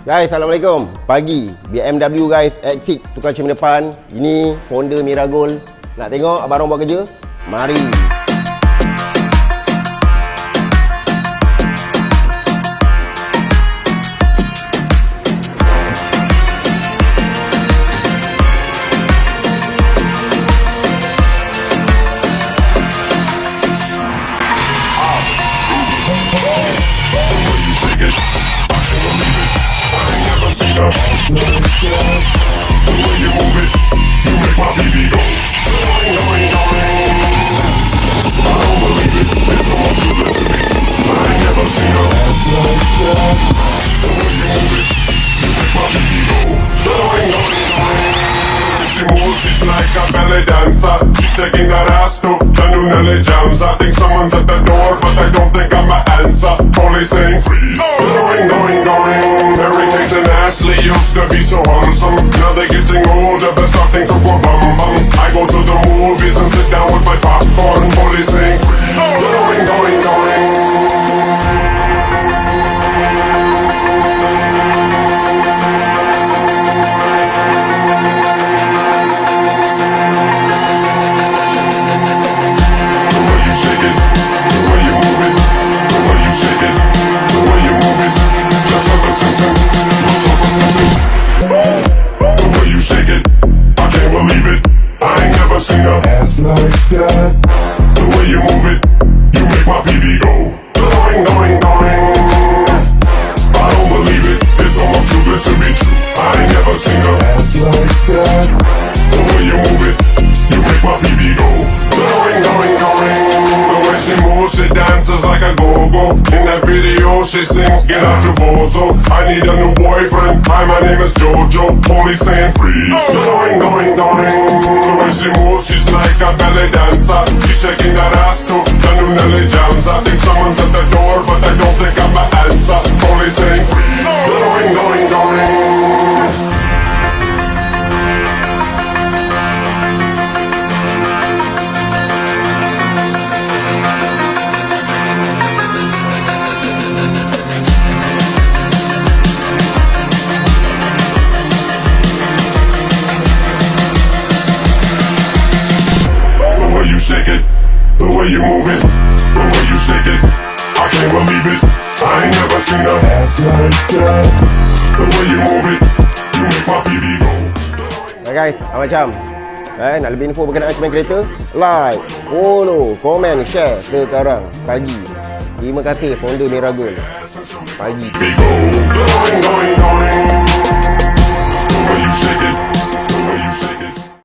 Guys, Assalamualaikum. Pagi BMW guys, X6 tukar cermin depan. Ini founder Miragold. Nak tengok abang buat kerja? Mari. The way you move it, you make my baby go. Going, going, going. I don't believe it, it's almost too good to be true. I ain't never seen a ass like that. The way you move it, you make my baby go. Going, going, going. She moves, she's like a ballet dancer. She's shaking that ass to the new Nelly jams. I think someone's at the door, but I don't think I'm an answer. Only saying freeze. Going, going, going. Mary Kate and Ashley used to be so handsome. Now they're getting older, they're starting to go bum-bums. I go to the movies and sit down with my popcorn. Only saying freeze. Going, going, going. Seen a ass like that. The way you move it, you make my PB go. Going, going, going. I don't believe it, it's almost too good to be true. I ain't never seen a ass like that. The way you move it, you make my PB go. Going, going, going. The way she moves, she dances like a go-go. In that video, she sings, get out your bozo. I need a new boyfriend. Hi, my name is Jojo. Only saying freeze. Going, going, going. The way she moves, she's like a ballet dancer. She's shaking that ass to the new Nelly jams. I think someone's at the door, but I don't think I'm an answer. Only saying freeze. Going, going, going. Shake it, the way you move it, the way you shake it, I can't believe it. I ain't never seen a ass like that. The way you move it, you make my baby go. Hai guys, macam nak lebih info berkenaan cermin kereta, like, follow, komen, share sekarang pagi. Terima kasih founder Miragold. Pagi. Going, going, going.